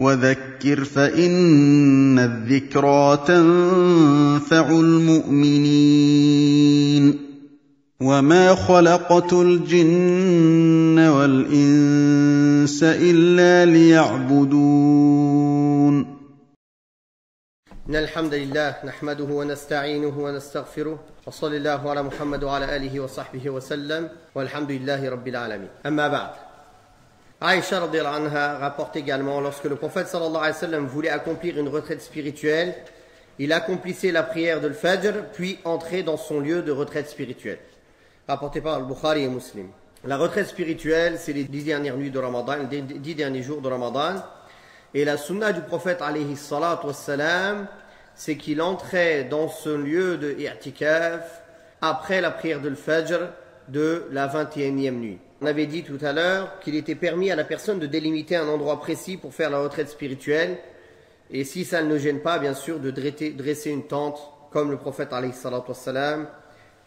وذكر فإن الذكرى تنفع المؤمنين وما خلقت الجن والإنس إلا ليعبدون إن الحمد لله نحمده ونستعينه ونستغفره وصلى الله على محمد وعلى آله وصحبه وسلم والحمد لله رب العالمين أما بعد Aïcha radhiyallahu anha rapporte également, lorsque le prophète sallallahu alayhi wa sallam voulait accomplir une retraite spirituelle, il accomplissait la prière de l'Fajr, puis entrait dans son lieu de retraite spirituelle. Rapporté par Al-Bukhari et Muslim. La retraite spirituelle, c'est les 10 dernières nuits de Ramadan, les 10 derniers jours de Ramadan. Et la sunna du prophète alayhi salatu wassalam, c'est qu'il entrait dans ce lieu de i'tikaf après la prière de l'Fajr de la 21e nuit. On avait dit tout à l'heure qu'il était permis à la personne de délimiter un endroit précis pour faire la retraite spirituelle. Et si ça ne le gêne pas, bien sûr, de dresser une tente, comme le prophète alayhi salatu wassalam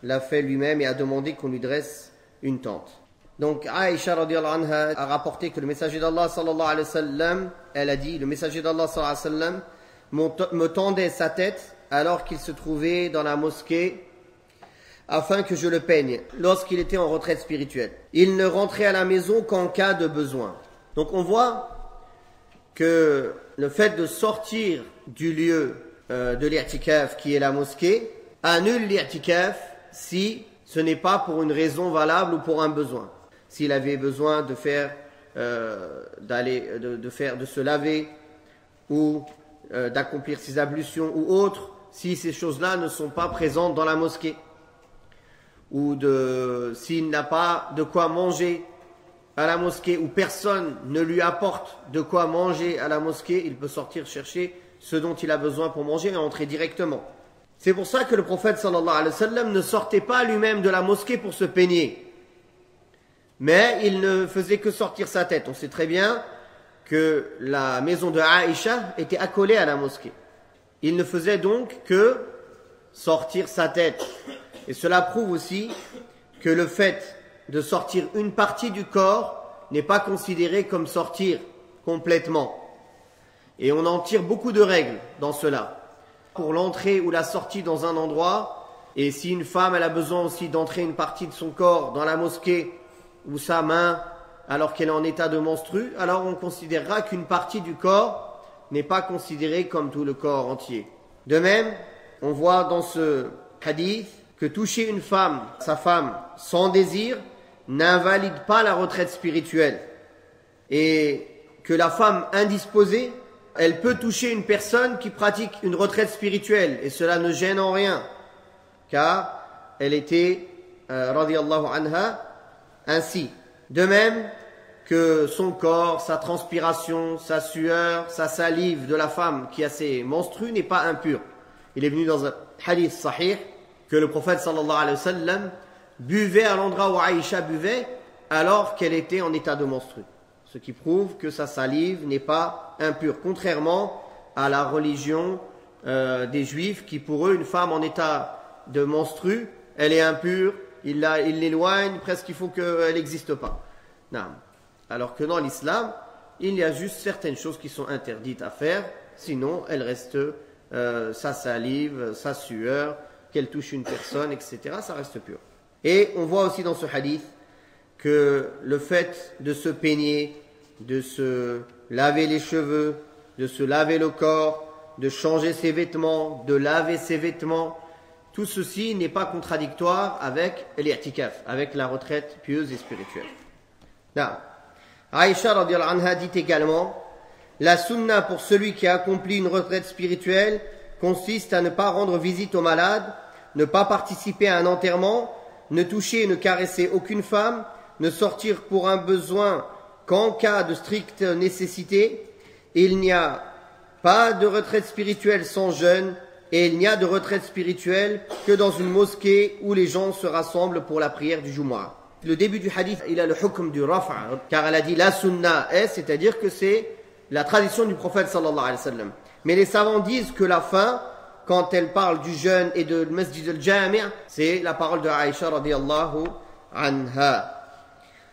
l'a fait lui-même et a demandé qu'on lui dresse une tente. Donc Aïcha radhiyallahu anha a rapporté que le messager d'Allah sallallahu alayhi wa sallam, elle a dit, le messager d'Allah sallallahu alayhi wa sallam me tendait sa tête alors qu'il se trouvait dans la mosquée afin que je le peigne lorsqu'il était en retraite spirituelle. Il ne rentrait à la maison qu'en cas de besoin. Donc on voit que le fait de sortir du lieu de l'i'tikaf qui est la mosquée annule l'i'tikaf si ce n'est pas pour une raison valable ou pour un besoin. S'il avait besoin de faire, de se laver ou d'accomplir ses ablutions ou autres, si ces choses-là ne sont pas présentes dans la mosquée, ou s'il n'a pas de quoi manger à la mosquée, ou personne ne lui apporte de quoi manger à la mosquée, il peut sortir chercher ce dont il a besoin pour manger et entrer directement. C'est pour ça que le prophète sallallahu alayhi wa sallam ne sortait pas lui-même de la mosquée pour se peigner. Mais il ne faisait que sortir sa tête. On sait très bien que la maison de Aïcha était accolée à la mosquée. Il ne faisait donc que sortir sa tête. Et cela prouve aussi que le fait de sortir une partie du corps n'est pas considéré comme sortir complètement. Et on en tire beaucoup de règles dans cela. Pour l'entrée ou la sortie dans un endroit, et si une femme elle a besoin aussi d'entrer une partie de son corps dans la mosquée ou sa main alors qu'elle est en état de menstru, alors on considérera qu'une partie du corps n'est pas considérée comme tout le corps entier. De même, on voit dans ce hadith que toucher une femme, sa femme, sans désir, n'invalide pas la retraite spirituelle. Et que la femme indisposée, elle peut toucher une personne qui pratique une retraite spirituelle, et cela ne gêne en rien, car elle était, radiyallahu anha, ainsi. De même que son corps, sa transpiration, sa sueur, sa salive de la femme qui a ses menstrues n'est pas impure. Il est venu dans un hadith sahih que le prophète sallallahu alayhi wa sallam buvait à l'endroit où Aïcha buvait alors qu'elle était en état de menstru. Ce qui prouve que sa salive n'est pas impure, contrairement à la religion des Juifs qui pour eux, une femme en état de menstru, elle est impure, ils l'éloignent, presque il faut qu'elle n'existe pas. Non. Alors que dans l'islam, il y a juste certaines choses qui sont interdites à faire, sinon elle reste sa salive, sa sueur, qu'elle touche une personne, etc., ça reste pur. Et on voit aussi dans ce hadith que le fait de se peigner, de se laver les cheveux, de se laver le corps, de changer ses vêtements, de laver ses vêtements, tout ceci n'est pas contradictoire avec l'i'tikaf, avec la retraite pieuse et spirituelle. Là, Aïcha radhiyallahu anha dit également, la sunna pour celui qui a accompli une retraite spirituelle consiste à ne pas rendre visite aux malades, ne pas participer à un enterrement, ne toucher et ne caresser aucune femme, ne sortir pour un besoin qu'en cas de stricte nécessité. Il n'y a pas de retraite spirituelle sans jeûne, et il n'y a de retraite spirituelle que dans une mosquée où les gens se rassemblent pour la prière du Jumu'ah. Le début du hadith, il a le hukm du rafa', car elle a dit la sunna est, c'est-à-dire que c'est la tradition du prophète sallallahu alayhi wa sallam. Mais les savants disent que la fin, quand elle parle du jeûne et de Masjid al-Jami', c'est la parole de Aïcha radiyallahu anha.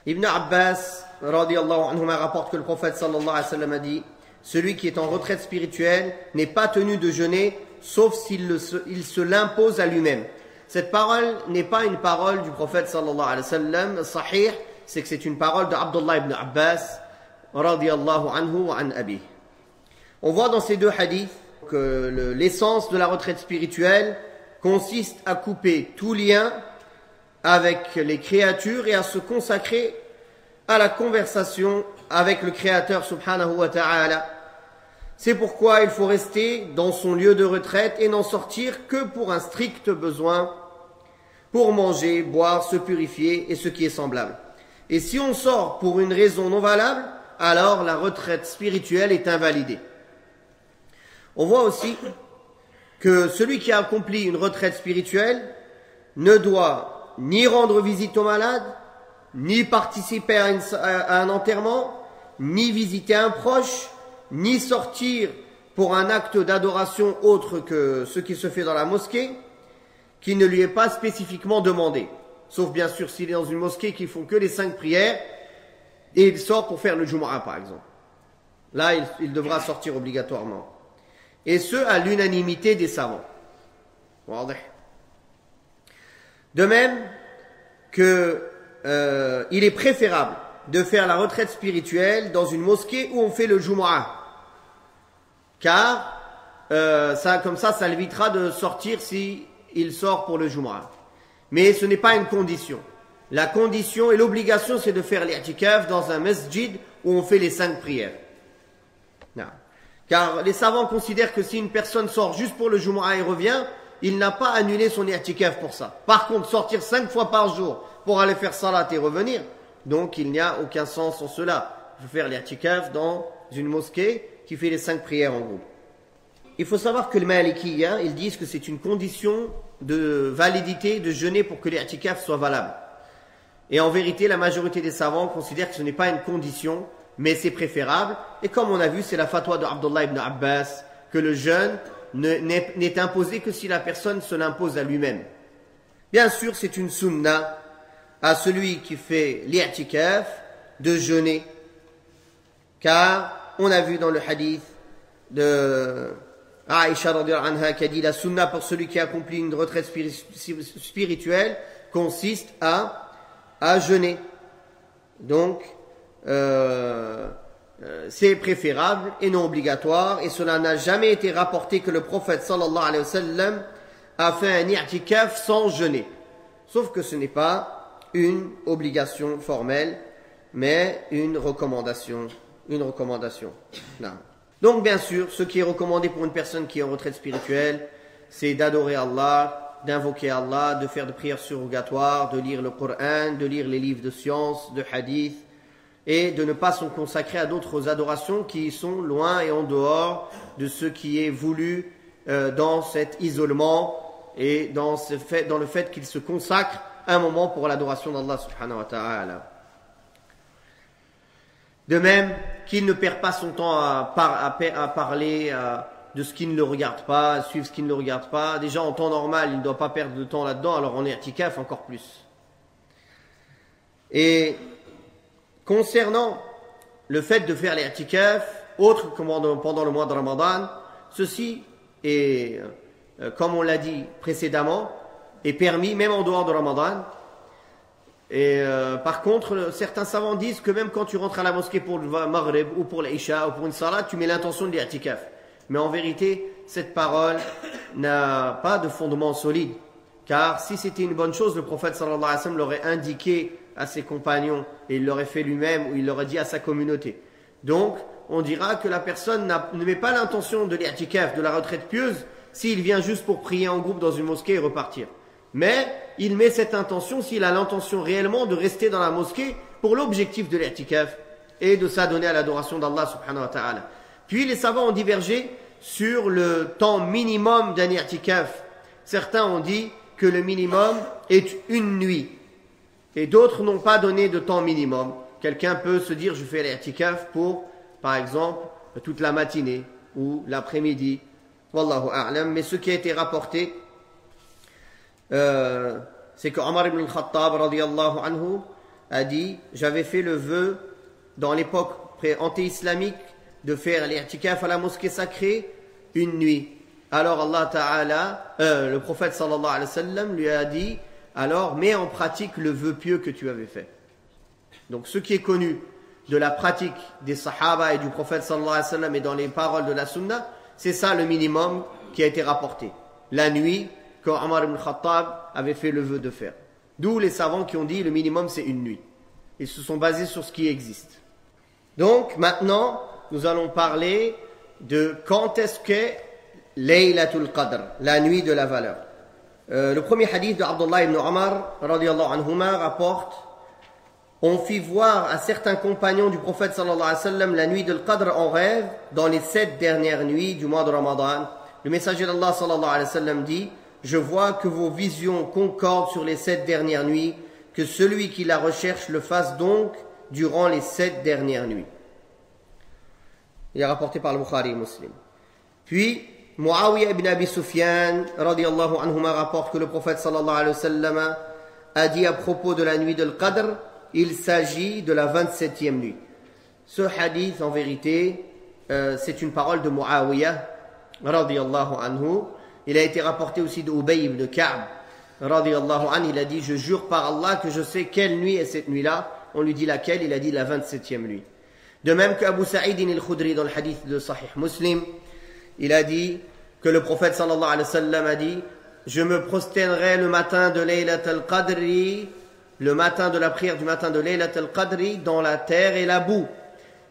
Ibn Abbas radiyallahu anhuma rapporte que le prophète sallallahu alayhi wa sallam a dit: celui qui est en retraite spirituelle n'est pas tenu de jeûner, sauf s'il se l'impose à lui-même. Cette parole n'est pas une parole du prophète sallallahu alayhi wa sallam, sahih, c'est que c'est une parole de Abdullah ibn Abbas, radiyallahu anhu wa an abi. On voit dans ces deux hadiths que l'essence de la retraite spirituelle consiste à couper tout lien avec les créatures et à se consacrer à la conversation avec le Créateur subhanahu wa ta'ala. C'est pourquoi il faut rester dans son lieu de retraite et n'en sortir que pour un strict besoin, pour manger, boire, se purifier et ce qui est semblable. Et si on sort pour une raison non valable, alors la retraite spirituelle est invalidée. On voit aussi que celui qui a accompli une retraite spirituelle ne doit ni rendre visite aux malades, ni participer à un enterrement, ni visiter un proche, ni sortir pour un acte d'adoration autre que ce qui se fait dans la mosquée, qui ne lui est pas spécifiquement demandé. Sauf bien sûr s'il est dans une mosquée qui font que les 5 prières, et il sort pour faire le Jumu'ah par exemple. Là, il devra sortir obligatoirement. Et ce, à l'unanimité des savants. De même que il est préférable de faire la retraite spirituelle dans une mosquée où on fait le Jumu'ah. Car comme ça l'évitera de sortir si il sort pour le Jumu'ah. Mais ce n'est pas une condition. La condition et l'obligation, c'est de faire l'i'tikaf dans un masjid où on fait les 5 prières. Non. Car les savants considèrent que si une personne sort juste pour le Jumu'ah et revient, il n'a pas annulé son i'tikaf pour ça. Par contre, sortir 5 fois par jour pour aller faire salat et revenir, donc il n'y a aucun sens en cela. Il faut faire l'i'tikaf dans une mosquée qui fait les 5 prières en groupe. Il faut savoir que les Malikiyya, ils disent que c'est une condition de validité de jeûner pour que l'i'tikaf soit valable. Et en vérité, la majorité des savants considèrent que ce n'est pas une condition, mais c'est préférable. Et comme on a vu, c'est la fatwa de Abdullah ibn Abbas, que le jeûne n'est imposé que si la personne se l'impose à lui-même. Bien sûr, c'est une sunna à celui qui fait l'i'tikaf de jeûner. Car on a vu dans le hadith de Aïcha radhiyallahu anha qui a dit la sunna pour celui qui accomplit une retraite spirituelle consiste à jeûner. Donc, c'est préférable et non obligatoire, et cela n'a jamais été rapporté que le prophète sallallahu alayhi wa sallam a fait un i'tikaf sans jeûner. Sauf que ce n'est pas une obligation formelle, mais une recommandation. Non. Donc bien sûr, ce qui est recommandé pour une personne qui est en retraite spirituelle, c'est d'adorer Allah, d'invoquer Allah, de faire des prières surrogatoires, de lire le Coran, de lire les livres de science, de hadith, et de ne pas se consacrer à d'autres adorations qui sont loin et en dehors de ce qui est voulu dans cet isolement et dans le fait qu'il se consacre un moment pour l'adoration d'Allah subhanahu wa ta'ala. De même qu'il ne perd pas son temps à parler de ce qui ne le regarde pas, à suivre ce qui ne le regarde pas. Déjà en temps normal, il ne doit pas perdre de temps là-dedans, alors en i'tikaf encore plus. Et concernant le fait de faire l'i'tikaf, autre que pendant le mois de Ramadan, ceci est, comme on l'a dit précédemment, est permis même en dehors de Ramadan. Et par contre, certains savants disent que même quand tu rentres à la mosquée pour le Maghrib ou pour l'Isha ou pour une salat, tu mets l'intention de l'i'tikaf. Mais en vérité, cette parole n'a pas de fondement solide. Car si c'était une bonne chose, le prophète sallallahu alayhi wa sallam l'aurait indiqué à ses compagnons et il l'aurait fait lui-même ou il l'aurait dit à sa communauté. Donc, on dira que la personne ne met pas l'intention de l'i'tikaf, de la retraite pieuse, s'il vient juste pour prier en groupe dans une mosquée et repartir. Mais il met cette intention s'il a l'intention réellement de rester dans la mosquée pour l'objectif de l'i'tikaf et de s'adonner à l'adoration d'Allah subhanahu wa ta'ala. Puis les savants ont divergé sur le temps minimum d'un i'tikaf. Certains ont dit que le minimum est une nuit. Et d'autres n'ont pas donné de temps minimum. Quelqu'un peut se dire je fais l'i'tikaf pour, par exemple, toute la matinée ou l'après-midi. Wallahu a'lam. Mais ce qui a été rapporté, c'est que Omar ibn al-Khattab radiyallahu anhu a dit j'avais fait le vœu dans l'époque anté-islamique de faire l'i'tikaf à la mosquée sacrée une nuit. Alors Allah Ta'ala, le prophète sallallahu alayhi wa sallam lui a dit, alors mets en pratique le vœu pieux que tu avais fait. Donc ce qui est connu de la pratique des sahaba et du prophète sallallahu alayhi wa sallam et dans les paroles de la sunna, c'est ça le minimum qui a été rapporté. La nuit, quand Omar ibn Khattab avait fait le vœu de faire. D'où les savants qui ont dit le minimum c'est une nuit. Ils se sont basés sur ce qui existe. Donc maintenant, nous allons parler de quand est-ce que Laylatul Qadr, la nuit de la valeur. Le premier hadith de Abdullah ibn Omar radiyallahu anhuma rapporte: on fit voir à certains compagnons du prophète sallallahu alayhi wa sallam la nuit de Qadr en rêve dans les 7 dernières nuits du mois de Ramadan. Le messager d'Allah sallallahu alayhi wa sallam dit: je vois que vos visions concordent sur les 7 dernières nuits, que celui qui la recherche le fasse donc durant les 7 dernières nuits. Il est rapporté par le Bukhari et Muslim. Puis Muawiyah ibn Abi Sufyan radiyallahu anhuma rapporte que le prophète sallallahu alayhi wa sallam a dit à propos de la nuit de Qadr: il s'agit de la 27e nuit. Ce hadith, en vérité, c'est une parole de Muawiyah radiyallahu anhu. Il a été rapporté aussi de Ubay ibn Ka'b radiyallahu anhu. Il a dit: je jure par Allah que je sais quelle nuit est cette nuit-là. On lui dit laquelle? Il a dit la 27e nuit. De même que Abu Sa'id al-Khudri dans le hadith de Sahih Muslim, il a dit que le prophète sallallahu alayhi wa sallam a dit: je me prosternerai le matin de Laylat al-Qadri, le matin de la prière du matin de Laylat al-Qadri, dans la terre et la boue.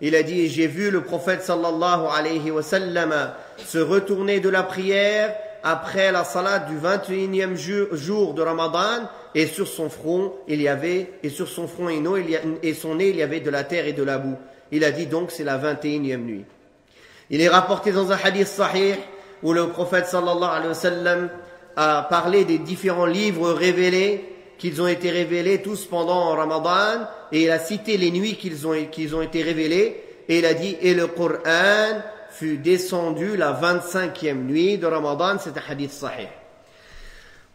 Il a dit: et j'ai vu le prophète sallallahu alayhi wa sallam se retourner de la prière après la salat du 21e jour de Ramadan, et sur son front il y avait, et sur son front et son nez il y avait de la terre et de la boue. Il a dit donc c'est la 21e nuit. Il est rapporté dans un hadith sahih où le prophète sallallahu alayhi wa sallam a parlé des différents livres révélés, qu'ils ont été révélés tous pendant Ramadan, et il a cité les nuits qu'ils ont été révélés, et il a dit: et le Coran fut descendu la 25e nuit de Ramadan. C'est un hadith sahih.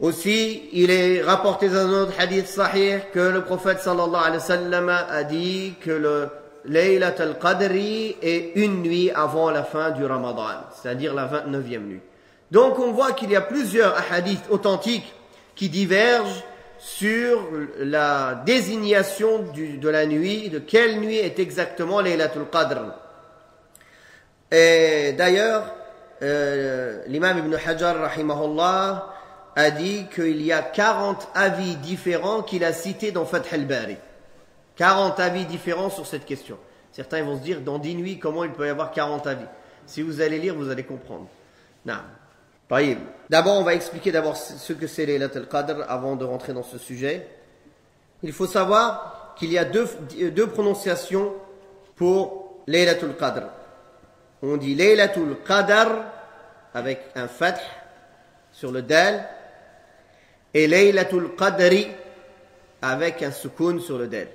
Aussi, il est rapporté dans un autre hadith sahih que le prophète sallallahu alayhi wa sallam a dit que le Laylat al-Qadri est une nuit avant la fin du Ramadan, c'est-à-dire la 29e nuit. Donc on voit qu'il y a plusieurs hadiths authentiques qui divergent sur la désignation de la nuit, de quelle nuit est exactement Laylatul Qadr. Et d'ailleurs, l'imam Ibn Hajar rahimahullah a dit qu'il y a 40 avis différents qu'il a cités dans Fath al-Bari. 40 avis différents sur cette question. Certains vont se dire, dans 10 nuits, comment il peut y avoir 40 avis? Si vous allez lire, vous allez comprendre. Non. D'abord, on va expliquer ce que c'est Laylat al-Qadr avant de rentrer dans ce sujet. Il faut savoir qu'il y a deux prononciations pour Laylatul Qadr. On dit Laylatul Qadr avec un fath sur le dal, et Laylatul Qadri avec un sukoun sur le dal.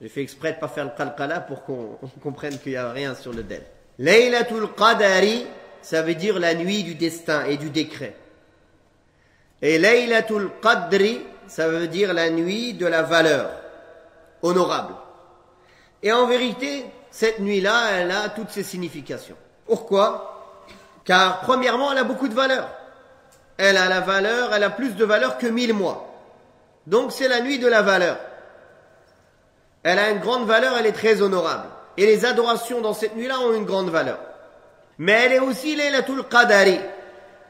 J'ai fait exprès de ne pas faire le qalqala pour qu'on comprenne qu'il n'y a rien sur le dal. Laylatul Qadri, ça veut dire la nuit du destin et du décret. Et Laylatul Qadri, ça veut dire la nuit de la valeur, honorable. Et en vérité, cette nuit-là, elle a toutes ses significations. Pourquoi? Car premièrement, elle a beaucoup de valeur. Elle a plus de valeur que 1000 mois. Donc c'est la nuit de la valeur. Elle a une grande valeur, elle est très honorable. Et les adorations dans cette nuit-là ont une grande valeur. Mais elle est aussi Laylatul Qadari.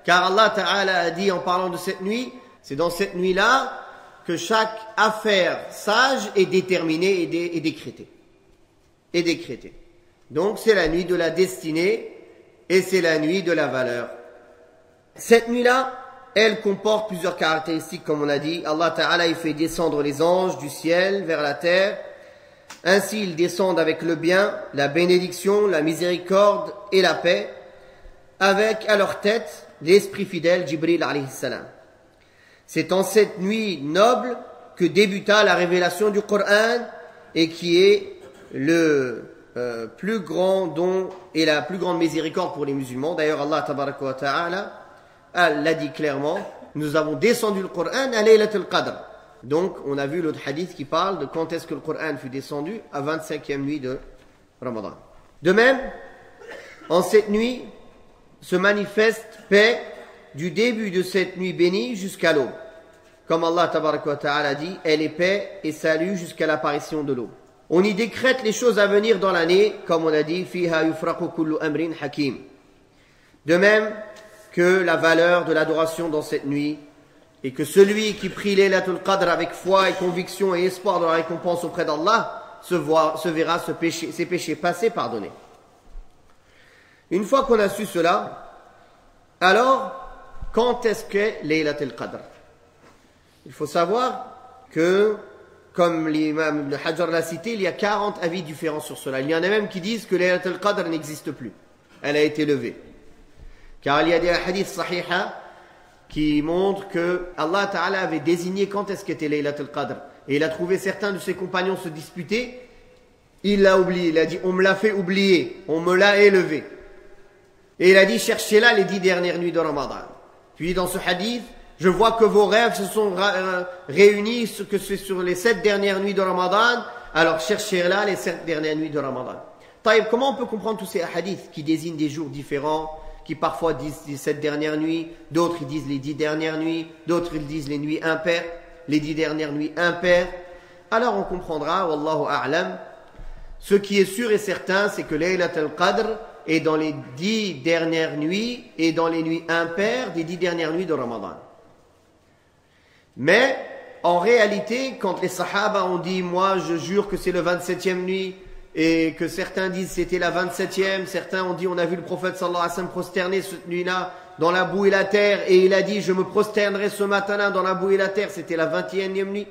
Car Allah Ta'ala a dit en parlant de cette nuit, c'est dans cette nuit-là que chaque affaire sage est déterminée et décrétée. Donc c'est la nuit de la destinée et c'est la nuit de la valeur. Cette nuit-là, elle comporte plusieurs caractéristiques comme on l'a dit. Allah Ta'ala il fait descendre les anges du ciel vers la terre. Ainsi ils descendent avec le bien, la bénédiction, la miséricorde et la paix, avec à leur tête l'esprit fidèle Jibril alayhi salam. C'est en cette nuit noble que débuta la révélation du Coran et qui est le plus grand don et la plus grande miséricorde pour les musulmans. D'ailleurs Allah tabaraka wa ta'ala l'a dit clairement, nous avons descendu le Coran à Laylatul Qadr. Donc on a vu l'autre hadith qui parle de quand est-ce que le Coran fut descendu, à 25e nuit de Ramadan. De même, En cette nuit se manifeste paix du début de cette nuit bénie jusqu'à l'aube. Comme Allah tabaraka wa ta'ala dit, elle est paix et salut jusqu'à l'apparition de l'aube. On y décrète les choses à venir dans l'année, comme on a dit, fiha yufraqu kullu amrin hakim. De même que la valeur de l'adoration dans cette nuit, et que celui qui prie Laylatul Qadr avec foi et conviction et espoir de la récompense auprès d'Allah se verra ses péchés passés pardonnés. Une fois qu'on a su cela, alors quand est-ce qu'est Laylatul Qadr? Il faut savoir que, comme l'imam Ibn Hajar l'a cité, il y a 40 avis différents sur cela. Il y en a même qui disent que Laylatul Qadr n'existe plus. Elle a été levée. Car il y a des hadiths sahiha qui montrent que Allah Ta'ala avait désigné quand est-ce qu'était Laylatul Qadr. Et il a trouvé certains de ses compagnons se disputer. Il l'a oublié. Il a dit, on me l'a fait oublier. On me l'a élevé. Et il a dit, cherchez-la les 10 dernières nuits de Ramadan. Puis dans ce hadith, je vois que vos rêves se sont réunis, que c'est sur les 7 dernières nuits de Ramadan. Alors cherchez-la les 7 dernières nuits de Ramadan. Taïb, comment on peut comprendre tous ces hadiths qui désignent des jours différents, qui parfois disent les 7 dernières nuits, d'autres ils disent les 10 dernières nuits, d'autres ils disent les nuits impaires, les 10 dernières nuits impaires. Alors on comprendra, wallahu a'lam. Ce qui est sûr et certain, c'est que Laylatul Qadr est dans les 10 dernières nuits et dans les nuits impaires des 10 dernières nuits de Ramadan. Mais, en réalité, quand les Sahaba ont dit, moi je jure que c'est le 27e nuit, et que certains disent c'était la 27e, certains ont dit on a vu le prophète sallallahu alayhi wa sallam prosterner cette nuit-là dans la boue et la terre, et il a dit je me prosternerai ce matin-là dans la boue et la terre, c'était la 21e nuit.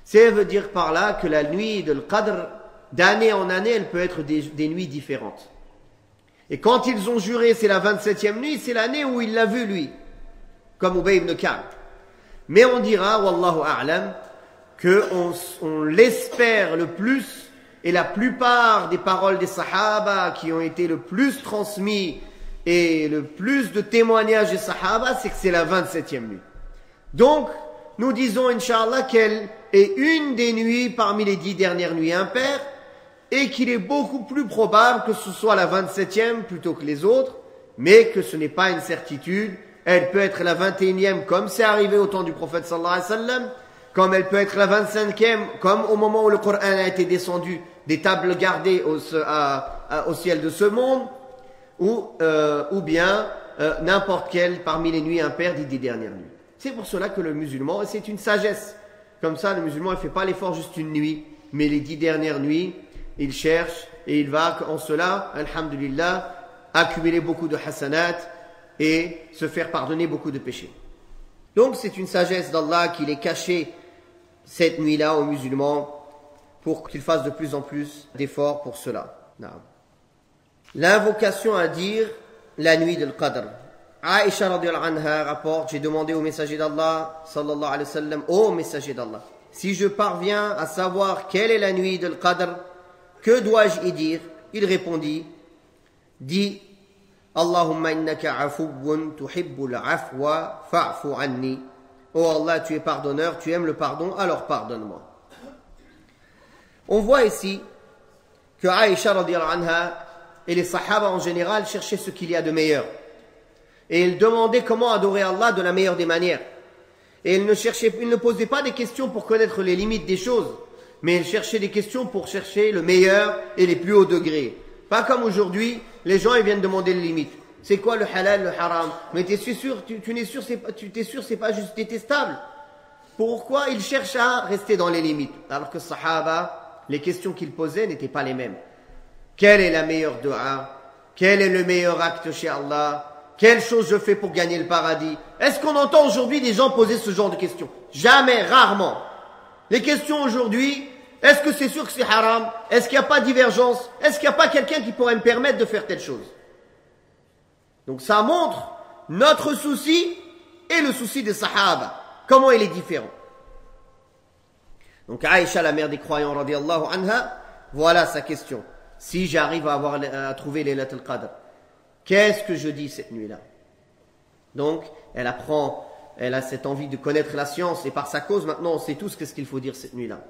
Ça veut dire par là que la nuit de l'Qadr, d'année en année, elle peut être des nuits différentes. Et quand ils ont juré c'est la 27e nuit, c'est l'année où il l'a vu lui, comme Ubay ibn Ka'b. Mais on dira, wallahu a'lam, qu'on l'espère le plus, et la plupart des paroles des Sahaba qui ont été le plus transmis et le plus de témoignages des Sahaba, c'est que c'est la 27e nuit. Donc, nous disons, Inch'Allah, qu'elle est une des nuits parmi les 10 dernières nuits impaires, et qu'il est beaucoup plus probable que ce soit la 27e plutôt que les autres, mais que ce n'est pas une certitude. Elle peut être la 21e, comme c'est arrivé au temps du prophète sallallahu alayhi wa sallam, comme elle peut être la 25e, comme au moment où le Coran a été descendu, des tables gardées au ciel de ce monde, ou bien n'importe quelle parmi les nuits impaires des 10 dernières nuits. C'est pour cela que le musulman, et c'est une sagesse, comme ça le musulman ne fait pas l'effort juste une nuit, mais les 10 dernières nuits, il cherche, et il va en cela, alhamdulillah, accumuler beaucoup de hasanat, et se faire pardonner beaucoup de péchés. Donc c'est une sagesse d'Allah qu'il ait caché cette nuit-là aux musulmans pour qu'ils fassent de plus en plus d'efforts pour cela. L'invocation à dire la nuit de l'Qadr. Aïcha radiyallahu anha rapporte, j'ai demandé au messager d'Allah sallallahu alayhi wa sallam, ô messager d'Allah, si je parviens à savoir quelle est la nuit de l'Qadr, que dois-je y dire? Il répondit, dis Allahumma innaka afuwwun tuhibbul afwa fa'fu anni. Oh Allah, tu es pardonneur, tu aimes le pardon, alors pardonne-moi. On voit ici que Aïcha radiyallahu anha et les Sahaba en général cherchaient ce qu'il y a de meilleur. Et ils demandaient comment adorer Allah de la meilleure des manières. Et ils ne posaient pas des questions pour connaître les limites des choses, mais ils cherchaient des questions pour chercher le meilleur et les plus hauts degrés. Pas comme aujourd'hui, les gens ils viennent demander les limites. C'est quoi le halal, le haram? Mais t'es sûr, t'es sûr c'est pas juste détestable. Pourquoi ils cherchent à rester dans les limites? Alors que Sahaba, les questions qu'ils posaient n'étaient pas les mêmes. Quelle est la meilleure dua? Quel est le meilleur acte chez Allah? Quelle chose je fais pour gagner le paradis? Est-ce qu'on entend aujourd'hui des gens poser ce genre de questions? Jamais, rarement. Les questions aujourd'hui, est-ce que c'est sûr que c'est haram? Est-ce qu'il n'y a pas de divergence? Est-ce qu'il n'y a pas quelqu'un qui pourrait me permettre de faire telle chose? Donc ça montre notre souci et le souci des Sahaba. Comment il est différent. Donc Aïcha, la mère des croyants, radiyallahu anha, voilà sa question. Si j'arrive à trouver Laylatul Qadr, qu'est-ce que je dis cette nuit-là? Donc, elle a cette envie de connaître la science, et par sa cause, maintenant, on sait tous qu'est-ce qu'il faut dire cette nuit-là.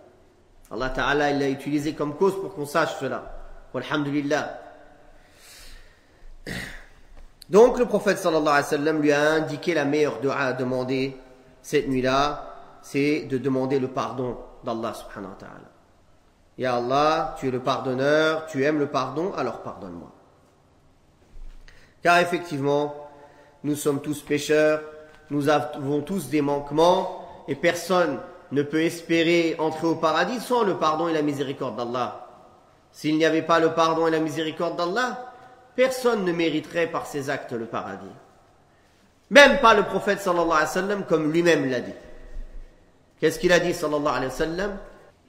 Allah Ta'ala, il l'a utilisé comme cause pour qu'on sache cela. Walhamdulillah. Donc le prophète sallallahu alayhi wa sallam lui a indiqué la meilleure dua à demander cette nuit-là, c'est de demander le pardon d'Allah subhanahu wa ta'ala. Ya Allah, tu es le pardonneur, tu aimes le pardon, alors pardonne-moi. Car effectivement, nous sommes tous pécheurs, nous avons tous des manquements, et personne ne peut espérer entrer au paradis sans le pardon et la miséricorde d'Allah. S'il n'y avait pas le pardon et la miséricorde d'Allah, personne ne mériterait par ses actes le paradis. Même pas le prophète sallallahu alayhi wa sallam comme lui-même l'a dit. Qu'est-ce qu'il a dit sallallahu alayhi wa sallam?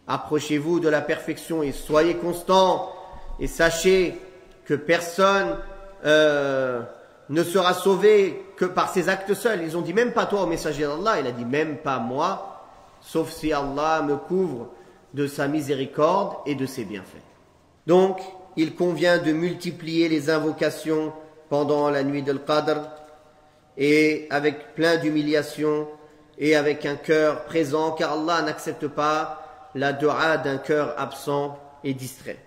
Approchez-vous de la perfection et soyez constants et sachez que personne ne sera sauvé que par ses actes seuls. Ils ont dit même pas toi au messager d'Allah, il a dit même pas moi, sauf si Allah me couvre de sa miséricorde et de ses bienfaits. Donc, il convient de multiplier les invocations pendant la nuit de l'Qadr et avec plein d'humiliation et avec un cœur présent, car Allah n'accepte pas la dua d'un cœur absent et distrait.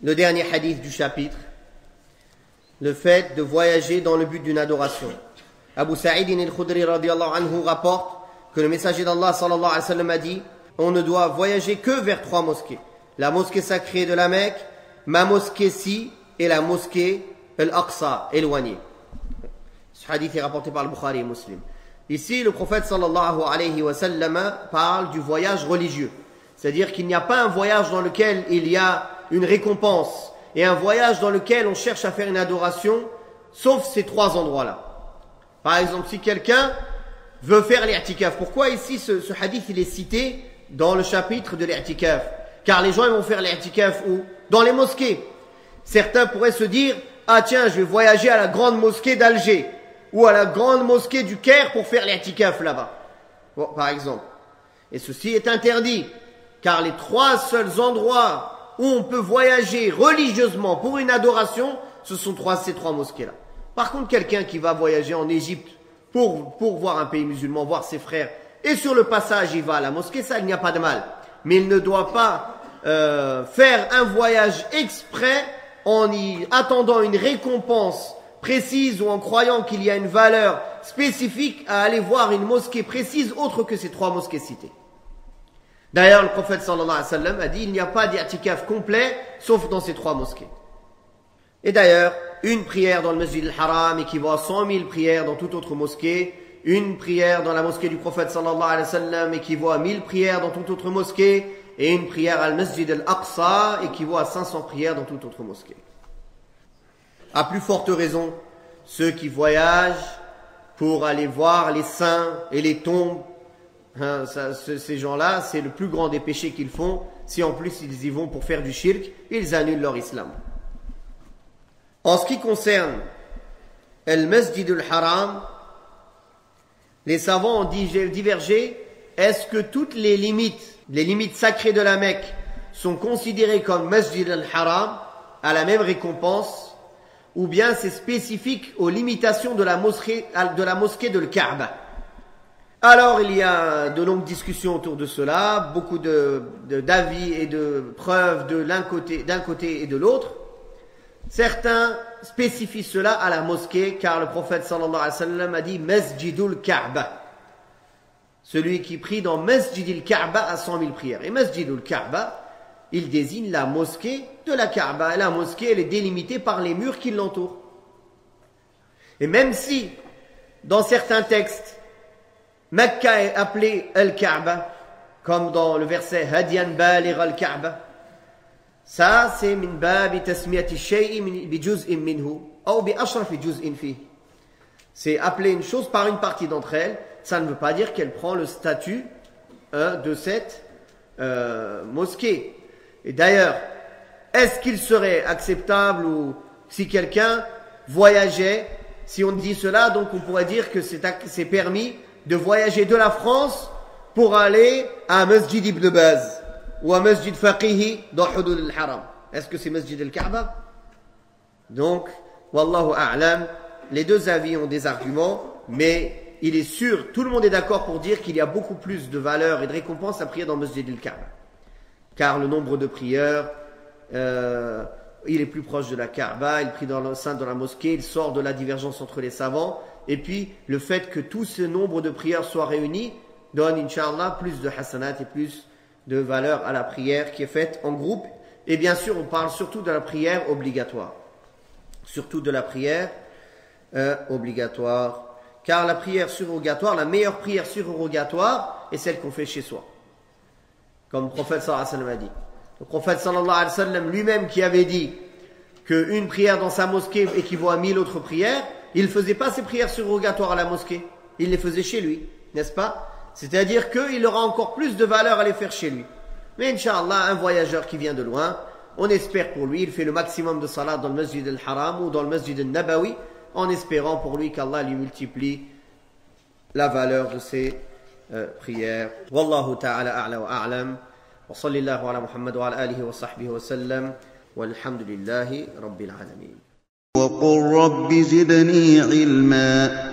Le dernier hadith du chapitre, le fait de voyager dans le but d'une adoration. Abu Sa'id al-Khudri radiyallahu anhu rapporte que le messager d'Allah sallallahu alayhi wa sallam a dit: on ne doit voyager que vers 3 mosquées. La mosquée sacrée de la Mecque, ma mosquée-ci et la mosquée Al-Aqsa, éloignée. Ce hadith est rapporté par le Bukhari et Muslim. Ici, le prophète sallallahu alayhi wa sallam parle du voyage religieux. C'est-à-dire qu'il n'y a pas un voyage dans lequel il y a une récompense et un voyage dans lequel on cherche à faire une adoration, sauf ces 3 endroits-là. Par exemple, si quelqu'un veut faire l'i'tikaf, pourquoi ici ce hadith il est cité dans le chapitre de l'i'tikaf? Car les gens ils vont faire l'i'tikaf où? Dans les mosquées. Certains pourraient se dire: ah tiens, je vais voyager à la grande mosquée d'Alger ou à la grande mosquée du Caire pour faire l'i'tikaf là-bas. Bon, par exemple. Et ceci est interdit, car les 3 seuls endroits où on peut voyager religieusement pour une adoration, ce sont ces 3 mosquées-là. Par contre, quelqu'un qui va voyager en Égypte pour voir un pays musulman, voir ses frères, et sur le passage il va à la mosquée, ça il n'y a pas de mal. Mais il ne doit pas faire un voyage exprès en y attendant une récompense précise ou en croyant qu'il y a une valeur spécifique à aller voir une mosquée précise autre que ces 3 mosquées citées. D'ailleurs, le prophète sallallahu alayhi wa sallam a dit: il n'y a pas d'i'tikaf complet sauf dans ces 3 mosquées. Et d'ailleurs, une prière dans le Masjid al-Haram équivaut à 100 000 prières dans toute autre mosquée. Une prière dans la mosquée du prophète sallallahu alayhi wa sallam équivaut à 1000 prières dans toute autre mosquée. Et une prière à Masjid al-Aqsa équivaut à 500 prières dans toute autre mosquée. À plus forte raison, ceux qui voyagent pour aller voir les saints et les tombes, ces gens-là, c'est le plus grand des péchés qu'ils font. Si en plus ils y vont pour faire du shirk, ils annulent leur islam. En ce qui concerne Al-Masjid al-Haram, les savants ont divergé. Est-ce que toutes les limites sacrées de la Mecque sont considérées comme Masjid al-Haram, à la même récompense, ou bien c'est spécifique aux limitations de la mosquée de l'Kaaba? Alors il y a de longues discussions autour de cela, beaucoup d'avis et de preuves d'un côté et de l'autre. Certains spécifient cela à la mosquée, car le prophète sallallahu alayhi wa sallam a dit Masjidul Kaaba. Celui qui prie dans Masjidil Kaaba a 100 000 prières. Et Masjidul Kaaba, il désigne la mosquée de la Kaaba. Et la mosquée, elle est délimitée par les murs qui l'entourent. Et même si, dans certains textes, Mecca est appelée Al-Kaaba, comme dans le verset Hadiyan Baligh al-Kaaba, ça c'est min babi tasmiyati shay'i bi juz'in minhu ou bi ashrafi juz'in fi. C'est appeler une chose par une partie d'entre elles. Ça ne veut pas dire qu'elle prend le statut de cette mosquée. Et d'ailleurs, est-ce qu'il serait acceptable ou si quelqu'un voyageait, si on dit cela, donc on pourrait dire que c'est permis de voyager de la France pour aller à Masjid Ibn Baz ou à Masjid Faqihi dans Hudud al-Haram. Est-ce que c'est Masjid al-Kaaba? Donc, Wallahu a'lam, les 2 avis ont des arguments, mais il est sûr, tout le monde est d'accord pour dire qu'il y a beaucoup plus de valeur et de récompense à prier dans Masjid al-Kaaba. Car le nombre de prières il est plus proche de la Kaaba, il prie dans l'enceinte de la mosquée, il sort de la divergence entre les savants. Et puis, le fait que tout ce nombre de prières soient réunis donne, Inch'Allah, plus de hasanat et plus de valeur à la prière qui est faite en groupe. Et bien sûr, on parle surtout de la prière obligatoire. Surtout de la prière obligatoire. Car la prière surrogatoire, la meilleure prière surrogatoire est celle qu'on fait chez soi. Comme le prophète sallallahu alayhi wa sallam a dit. Le prophète sallallahu alayhi wa sallam lui-même qui avait dit qu'une prière dans sa mosquée équivaut à 1000 autres prières, il ne faisait pas ses prières surrogatoires à la mosquée. Il les faisait chez lui, n'est-ce pas? C'est-à-dire qu'il aura encore plus de valeur à les faire chez lui. Mais Inch'Allah, un voyageur qui vient de loin, on espère pour lui, il fait le maximum de salat dans le masjid al-Haram ou dans le masjid al-Nabawi, en espérant pour lui qu'Allah lui multiplie la valeur de ses prières. Wallahu ta'ala a'la wa a'lam. Wa sallallahu ala Muhammad wa ala alihi wa sahbihi wa sallam. Walhamdulillahi rabbil alamin. وقل رب زدني علما